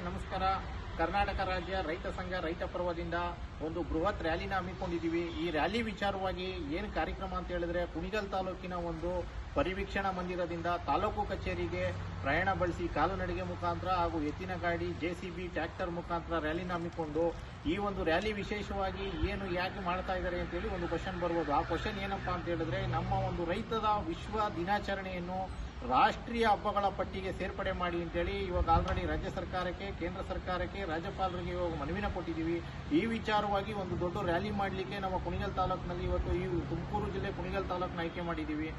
ನಮಸ್ಕಾರ. ಕರ್ನಾಟಕ ರಾಜ್ಯ ರೈತ ಸಂಘ ರೈತ ಪರ್ವದಿಂದ ಒಂದು ಬೃಹತ್ ರ್ಯಾಲಿನ ಹಮ್ಮಿಕೊಂಡಿದ್ದೀವಿ. ಈ ರ್ಯಾಲಿ ವಿಚಾರವಾಗಿ ಏನು ಕಾರ್ಯಕ್ರಮ ಅಂತ ಹೇಳಿದ್ರೆ, ಕುಣಿಗಲ್ ತಾಲೂಕಿನ ಒಂದು ಪರಿವೀಕ್ಷಣಾ ಮಂದಿರದಿಂದ ತಾಲೂಕು ಕಚೇರಿಗೆ ಪ್ರಯಾಣ ಬಳಸಿ ಕಾಲುನಡಿಗೆ ಮುಖಾಂತರ ಹಾಗೂ ಎತ್ತಿನ ಗಾಡಿ, JCB, ಟ್ರ್ಯಾಕ್ಟರ್ ಮುಖಾಂತರ ರ್ಯಾಲಿನ ಹಮ್ಮಿಕೊಂಡು ಈ ಒಂದು ರ್ಯಾಲಿ ವಿಶೇಷವಾಗಿ ಏನು ಯಾಕೆ ಮಾಡ್ತಾ ಇದ್ದಾರೆ ಅಂತೇಳಿ ಒಂದು ಕ್ವಶನ್ ಬರ್ಬೋದು. ಆ ಕ್ವಶನ್ ಏನಪ್ಪಾ ಅಂತ ಹೇಳಿದ್ರೆ, ನಮ್ಮ ಒಂದು ರೈತರ ವಿಶ್ವ ದಿನಾಚರಣೆಯನ್ನು ರಾಷ್ಟ್ರೀಯ ಹಬ್ಬಗಳ ಪಟ್ಟಿಗೆ ಸೇರ್ಪಡೆ ಮಾಡಿ ಅಂತೇಳಿ ಇವಾಗ ಆಲ್ರೆಡಿ ರಾಜ್ಯ ಸರ್ಕಾರಕ್ಕೆ, ಕೇಂದ್ರ ಸರ್ಕಾರಕ್ಕೆ, ರಾಜ್ಯಪಾಲರಿಗೆ ಇವಾಗ ಮನವಿನ ಕೊಟ್ಟಿದ್ದೀವಿ. ಈ ವಿಚಾರವಾಗಿ ಒಂದು ದೊಡ್ಡ ರ್ಯಾಲಿ ಮಾಡಲಿಕ್ಕೆ ನಮ್ಮ ಕುಣಿಗಲ್ ತಾಲೂಕಿನಲ್ಲಿ ಇವತ್ತು ಈ ತುಮಕೂರು ಜಿಲ್ಲೆ ಕುಣಿಗಲ್ ತಾಲೂಕನ್ನ ಆಯ್ಕೆ ಮಾಡಿದ್ದೀವಿ.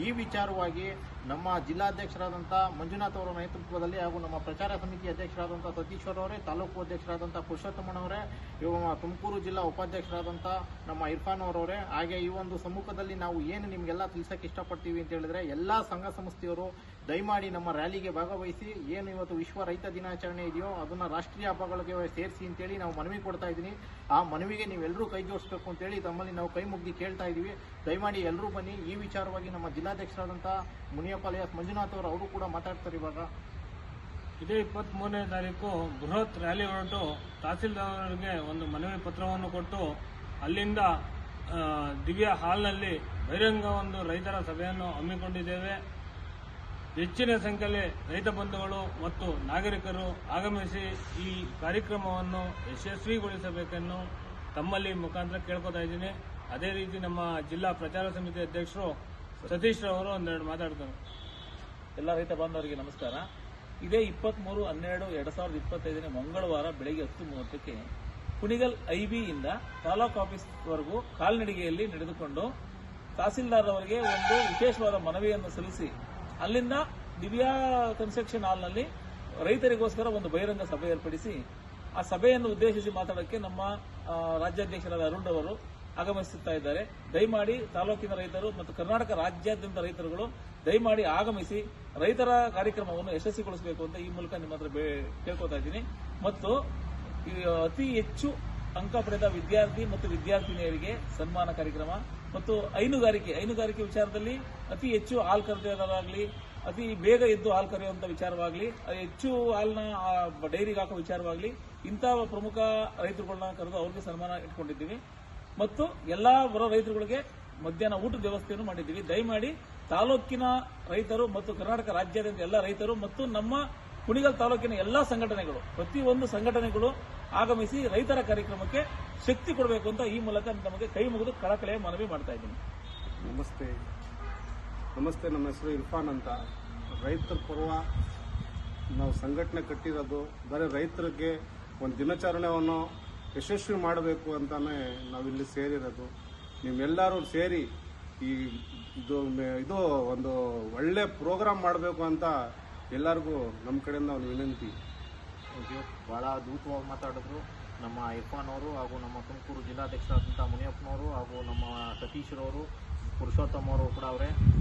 ಈ ವಿಚಾರವಾಗಿ ನಮ್ಮ ಜಿಲ್ಲಾಧ್ಯಕ್ಷರಾದಂಥ ಮಂಜುನಾಥ್ ಅವರ ನೇತೃತ್ವದಲ್ಲಿ ಹಾಗೂ ನಮ್ಮ ಪ್ರಚಾರ ಸಮಿತಿ ಅಧ್ಯಕ್ಷರಾದಂಥ ಸತೀಶ್ವರ್ ಅವರೇ, ತಾಲೂಕು ಅಧ್ಯಕ್ಷರಾದಂಥ ಪುರುಷೋತ್ತಮನವರೇ, ಇವಾಗ ತುಮಕೂರು ಜಿಲ್ಲಾ ಉಪಾಧ್ಯಕ್ಷರಾದಂಥ ನಮ್ಮ ಇರ್ಫಾನ್ ಅವರವರೇ, ಹಾಗೆ ಈ ಒಂದು ಸಮ್ಮುಖದಲ್ಲಿ ನಾವು ಏನು ನಿಮಗೆಲ್ಲ ತಿಳಿಸಕ್ಕೆ ಇಷ್ಟಪಡ್ತೀವಿ ಅಂತ ಹೇಳಿದ್ರೆ, ಎಲ್ಲ ಸಂಘ ಸಂಸ್ಥೆಯವರು ದಯಮಾಡಿ ನಮ್ಮ ರ್ಯಾಲಿಗೆ ಭಾಗವಹಿಸಿ ಏನು ಇವತ್ತು ವಿಶ್ವ ರೈತ ದಿನಾಚರಣೆ ಇದೆಯೋ ಅದನ್ನ ರಾಷ್ಟ್ರೀಯ ಹಬ್ಬಗಳಿಗೆ ಸೇರಿಸಿ ಅಂತೇಳಿ ನಾವು ಮನವಿ ಕೊಡ್ತಾ ಇದ್ದೀನಿ. ಆ ಮನವಿಗೆ ನೀವೆಲ್ಲರೂ ಕೈ ಜೋಡಿಸಬೇಕು ಅಂತೇಳಿ ತಮ್ಮಲ್ಲಿ ನಾವು ಕೈ ಮುಗ್ದಿ ಕೇಳ್ತಾ ಇದ್ದೀವಿ. ದಯಮಾಡಿ ಎಲ್ಲರೂ ಬನ್ನಿ. ಈ ವಿಚಾರವಾಗಿ ನಮ್ಮ ಜಿಲ್ಲಾಧ್ಯಕ್ಷರಾದಂಥ ಮುನಿಯಪ್ಪ ಅಲಿಯಾಸ್ ಮಂಜುನಾಥ್ ಅವರು ಕೂಡ ಮಾತಾಡ್ತಾರೆ. ಇವಾಗ ಇದೇ 23ನೇ ತಾರೀಕು ಬೃಹತ್ ರ್ಯಾಲಿ ಹೊರಟು ತಹಸೀಲ್ದಾರರಿಗೆ ಒಂದು ಮನವಿ ಪತ್ರವನ್ನು ಕೊಟ್ಟು ಅಲ್ಲಿಂದ ದಿವ್ಯ ಹಾಲ್ನಲ್ಲಿ ಬಹಿರಂಗ ಒಂದು ರೈತರ ಸಭೆಯನ್ನು ಹಮ್ಮಿಕೊಂಡಿದ್ದೇವೆ. ಹೆಚ್ಚಿನ ಸಂಖ್ಯೆಯಲ್ಲಿ ರೈತ ಬಂಧುಗಳು ಮತ್ತು ನಾಗರಿಕರು ಆಗಮಿಸಿ ಈ ಕಾರ್ಯಕ್ರಮವನ್ನು ಯಶಸ್ವಿಗೊಳಿಸಬೇಕೆನ್ನು ತಮ್ಮಲ್ಲಿ ಮುಖಾಂತರ ಕೇಳ್ಕೊತಾ ಇದ್ದೀನಿ. ಅದೇ ರೀತಿ ನಮ್ಮ ಜಿಲ್ಲಾ ಪ್ರಚಾರ ಸಮಿತಿ ಅಧ್ಯಕ್ಷರು ಸತೀಶ್ ಅವರು ಒಂದೆರಡು ಮಾತಾಡ್ತಾರೆ. ಎಲ್ಲ ರೈತ ಬಾಂಧವರಿಗೆ ನಮಸ್ಕಾರ. ಇದೇ 23/12/2025 ಮಂಗಳವಾರ ಬೆಳಗ್ಗೆ 10:30ಕ್ಕೆ ಕುಣಿಗಲ್ IB ಇಂದ ತಾಲೂಕು ಆಫೀಸ್ವರೆಗೂ ಕಾಲ್ನಡಿಗೆಯಲ್ಲಿ ನಡೆದುಕೊಂಡು ತಹಸೀಲ್ದಾರ್ ಅವರಿಗೆ ಒಂದು ವಿಶೇಷವಾದ ಮನವಿಯನ್ನು ಸಲ್ಲಿಸಿ ಅಲ್ಲಿಂದ ದಿವ್ಯಾ ಕನ್ಸ್ಟ್ರಕ್ಷನ್ ಹಾಲ್ನಲ್ಲಿ ರೈತರಿಗೋಸ್ಕರ ಒಂದು ಬಹಿರಂಗ ಸಭೆ ಏರ್ಪಡಿಸಿ ಆ ಸಭೆಯನ್ನು ಉದ್ದೇಶಿಸಿ ಮಾತಾಡೋಕ್ಕೆ ನಮ್ಮ ರಾಜ್ಯಾಧ್ಯಕ್ಷರಾದ ಅರುಣ್ ಅವರು ಆಗಮಿಸುತ್ತಾ ಇದ್ದಾರೆ. ದಯಮಾಡಿ ತಾಲೂಕಿನ ರೈತರು ಮತ್ತು ಕರ್ನಾಟಕ ರಾಜ್ಯಾದ್ಯಂತ ರೈತರುಗಳು ದಯಮಾಡಿ ಆಗಮಿಸಿ ರೈತರ ಕಾರ್ಯಕ್ರಮವನ್ನು ಯಶಸ್ವಿಗೊಳಿಸಬೇಕು ಅಂತ ಈ ಮೂಲಕ ನಿಮ್ಮ ಹತ್ರ ಕೇಳ್ಕೊತಾ ಇದ್ದೀನಿ. ಮತ್ತು ಅತಿ ಹೆಚ್ಚು ಅಂಕ ಪಡೆದ ವಿದ್ಯಾರ್ಥಿ ಮತ್ತು ವಿದ್ಯಾರ್ಥಿನಿಯರಿಗೆ ಸನ್ಮಾನ ಕಾರ್ಯಕ್ರಮ ಮತ್ತು ಹೈನುಗಾರಿಕೆ ವಿಚಾರದಲ್ಲಿ ಅತಿ ಹೆಚ್ಚು ಹಾಲು ಕರೆದವರಾಗಲಿ, ಅತಿ ಬೇಗ ಎದ್ದು ಹಾಲು ಕರೆಯುವಂತ ವಿಚಾರವಾಗಲಿ, ಹೆಚ್ಚು ಹಾಲನ್ನ ಡೈರಿಗೆ ಹಾಕೋ ವಿಚಾರವಾಗಲಿ, ಇಂತಹ ಪ್ರಮುಖ ರೈತರುಗಳನ್ನ ಕರೆದು ಅವ್ರಿಗೆ ಸನ್ಮಾನ ಇಟ್ಕೊಂಡಿದ್ದೀವಿ. ಮತ್ತು ಎಲ್ಲಾ ಬರೋ ರೈತರುಗಳಿಗೆ ಮಧ್ಯಾಹ್ನ ಊಟದ ವ್ಯವಸ್ಥೆಯನ್ನು ಮಾಡಿದ್ದೀವಿ. ದಯಮಾಡಿ ತಾಲೂಕಿನ ರೈತರು ಮತ್ತು ಕರ್ನಾಟಕ ರಾಜ್ಯಾದ್ಯಂತ ಎಲ್ಲ ರೈತರು ಮತ್ತು ನಮ್ಮ ಕುಣಿಗಲ್ ತಾಲೂಕಿನ ಎಲ್ಲಾ ಸಂಘಟನೆಗಳು, ಪ್ರತಿಯೊಂದು ಸಂಘಟನೆಗಳು ಆಗಮಿಸಿ ರೈತರ ಕಾರ್ಯಕ್ರಮಕ್ಕೆ ಶಕ್ತಿ ಕೊಡಬೇಕು ಅಂತ ಈ ಮೂಲಕ ನಮಗೆ ಕೈ ಮುಗಿದು ಕಳಕಳಿಯ ಮನವಿ ಮಾಡ್ತಾ ಇದ್ದೀನಿ. ನಮಸ್ತೆ. ನಮ್ಮ ಹೆಸರು ಇರ್ಫಾನ್ ಅಂತ. ರೈತರ ಪರ್ವ ನಾವು ಸಂಘಟನೆ ಕಟ್ಟಿರೋದು ಬರೀ ರೈತರಿಗೆ ಒಂದು ದಿನಾಚರಣೆಯನ್ನು ಯಶಸ್ವಿ ಮಾಡಬೇಕು ಅಂತಾನೆ ನಾವಿಲ್ಲಿ ಸೇರಿರೋದು. ನೀವೆಲ್ಲರೂ ಸೇರಿ ಇದು ಒಂದು ಒಳ್ಳೆ ಪ್ರೋಗ್ರಾಮ್ ಮಾಡಬೇಕು ಅಂತ ಎಲ್ಲರಿಗೂ ನಮ್ಮ ಕಡೆಯಿಂದ ಒಂದು ವಿನಂತಿ. ಬಹಳ ಅದ್ಭುತವಾಗಿ ಮಾತಾಡಿದ್ರು ನಮ್ಮ ಇರ್ಫಾನ್ ಅವರು ಹಾಗೂ ನಮ್ಮ ತುಮಕೂರು ಜಿಲ್ಲಾಧ್ಯಕ್ಷರಾದಂಥ ಮುನಿಯಪ್ಪನವರು ಹಾಗೂ ನಮ್ಮ ಸತೀಶ್ರವರು, ಪುರುಷೋತ್ತಮ ಅವರು ಕೂಡ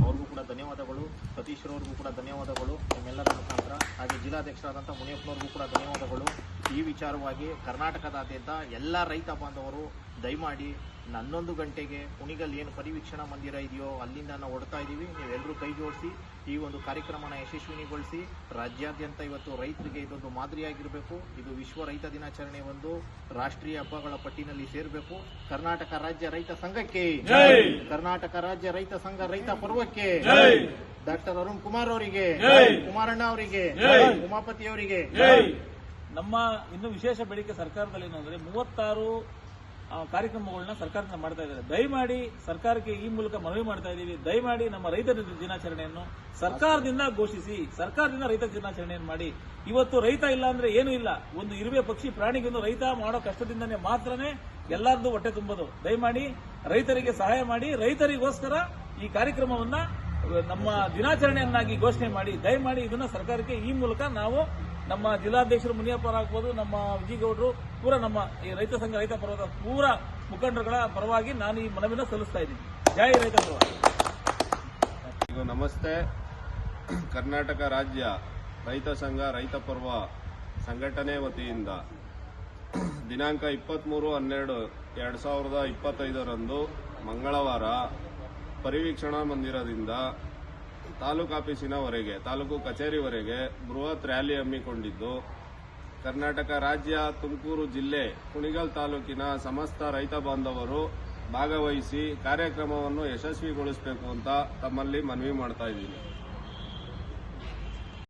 ಅವ್ರಿಗೂ ಕೂಡ ಧನ್ಯವಾದಗಳು. ಸತೀಶ್ರವ್ರಿಗೂ ಕೂಡ ಧನ್ಯವಾದಗಳು ನಿಮ್ಮೆಲ್ಲರ ಮುಖಾಂತರ. ಹಾಗೆ ಜಿಲ್ಲಾಧ್ಯಕ್ಷರಾದಂಥ ಮುನಿಯಪ್ಪನವ್ರಿಗೂ ಕೂಡ ಧನ್ಯವಾದಗಳು. ಈ ವಿಚಾರವಾಗಿ ಕರ್ನಾಟಕದಾದ್ಯಂತ ಎಲ್ಲ ರೈತ ಬಾಂಧವರು ದಯಮಾಡಿ 11 ಗಂಟೆಗೆ ಕುಣಿಗಲ್ ಏನು ಪರಿವೀಕ್ಷಣಾ ಮಂದಿರ ಇದೆಯೋ ಅಲ್ಲಿಂದ ನಾವು ಹೊಡ್ತಾ ಇದ್ದೀವಿ. ನೀವೆಲ್ಲರೂ ಕೈ ಜೋಡಿಸಿ ಈ ಒಂದು ಕಾರ್ಯಕ್ರಮನ ಯಶಸ್ವಿಗೊಳಿಸಿ. ರಾಜ್ಯಾದ್ಯಂತ ಇವತ್ತು ರೈತರಿಗೆ ಇದೊಂದು ಮಾದರಿಯಾಗಿರಬೇಕು. ಇದು ವಿಶ್ವ ರೈತ ದಿನಾಚರಣೆ ಒಂದು ರಾಷ್ಟ್ರೀಯ ಹಬ್ಬಗಳ ಪಟ್ಟಿನಲ್ಲಿ ಸೇರಬೇಕು. ಕರ್ನಾಟಕ ರಾಜ್ಯ ರೈತ ಸಂಘಕ್ಕೆ, ಕರ್ನಾಟಕ ರಾಜ್ಯ ರೈತ ಸಂಘ ರೈತ ಪರ್ವಕ್ಕೆ, ಡಾಕ್ಟರ್ ಅರುಣ್ ಕುಮಾರ್ ಅವರಿಗೆ, ಕುಮಾರಣ್ಣ ಅವರಿಗೆ, ಉಮಾಪತಿ ಅವರಿಗೆ. ನಮ್ಮ ಇನ್ನು ವಿಶೇಷ ಬೇಡಿಕೆ ಸರ್ಕಾರದಲ್ಲಿ ಏನಂದ್ರೆ 36 ಕಾರ್ಯಕ್ರಮಗಳನ್ನ ಸರ್ಕಾರದಿಂದ ಮಾಡ್ತಾ ಇದ್ದಾರೆ. ದಯಮಾಡಿ ಸರ್ಕಾರಕ್ಕೆ ಈ ಮೂಲಕ ಮನವಿ ಮಾಡ್ತಾ ಇದ್ದೀವಿ. ದಯಮಾಡಿ ನಮ್ಮ ರೈತ ದಿನಾಚರಣೆಯನ್ನು ಸರ್ಕಾರದಿಂದ ಘೋಷಿಸಿ, ಸರ್ಕಾರದಿಂದ ರೈತ ದಿನಾಚರಣೆಯನ್ನು ಮಾಡಿ. ಇವತ್ತು ರೈತ ಇಲ್ಲ ಅಂದ್ರೆ ಏನೂ ಇಲ್ಲ. ಒಂದು ಇರುವೆ ಪಕ್ಷಿ ಪ್ರಾಣಿಗೊಂದು ರೈತ ಮಾಡೋ ಕಷ್ಟದಿಂದನೇ ಮಾತ್ರನೇ ಎಲ್ಲರದ್ದು ಹೊಟ್ಟೆ ತುಂಬೋದು. ದಯಮಾಡಿ ರೈತರಿಗೆ ಸಹಾಯ ಮಾಡಿ, ರೈತರಿಗೋಸ್ಕರ ಈ ಕಾರ್ಯಕ್ರಮವನ್ನ ನಮ್ಮ ದಿನಾಚರಣೆಯನ್ನಾಗಿ ಘೋಷಣೆ ಮಾಡಿ. ದಯಮಾಡಿ ಇದನ್ನ ಸರ್ಕಾರಕ್ಕೆ ಈ ಮೂಲಕ ನಾವು ನಮ್ಮ ಜಿಲ್ಲಾಧ್ಯಕ್ಷರು ಮುನಿಯಪ್ಪ ಆಗ್ಬೋದು, ನಮ್ಮ ವಿಜಯಗೌಡರು ಪೂರ ನಮ್ಮ ಈ ರೈತ ಸಂಘ ರೈತ ಪರ್ವದ ಪೂರ ಮುಖಂಡರುಗಳ ಪರವಾಗಿ ನಾನು ಈ ಮನವಿನ ಸಲ್ಲಿಸ್ತಾ ಇದ್ದೀನಿ. ಜೈ ರೈತ ಪರ್ವ. ನಮಸ್ತೆ. ಕರ್ನಾಟಕ ರಾಜ್ಯ ರೈತ ಸಂಘ ರೈತ ಪರ್ವ ಸಂಘಟನೆ ವತಿಯಿಂದ ದಿನಾಂಕ 23/12/2025 ಮಂಗಳವಾರ ಪರಿವೀಕ್ಷಣಾ ಮಂದಿರದಿಂದ ತಾಲೂಕು ಆಫೀಸಿನವರೆಗೆ, ತಾಲೂಕು ಕಚೇರಿವರೆಗೆ ಬೃಹತ್ ರ್ಯಾಲಿ ಹಮ್ಮಿಕೊಂಡಿದ್ದು ಕರ್ನಾಟಕ ರಾಜ್ಯ ತುಮಕೂರು ಜಿಲ್ಲೆ ಕುಣಿಗಲ್ ತಾಲೂಕಿನ ಸಮಸ್ತ ರೈತ ಬಾಂಧವರು ಭಾಗವಹಿಸಿ ಕಾರ್ಯಕ್ರಮವನ್ನು ಯಶಸ್ವಿಗೊಳಿಸಬೇಕು ಅಂತ ತಮ್ಮಲ್ಲಿ ಮನವಿ ಮಾಡ್ತಾ ಇದ್ದೀನಿ.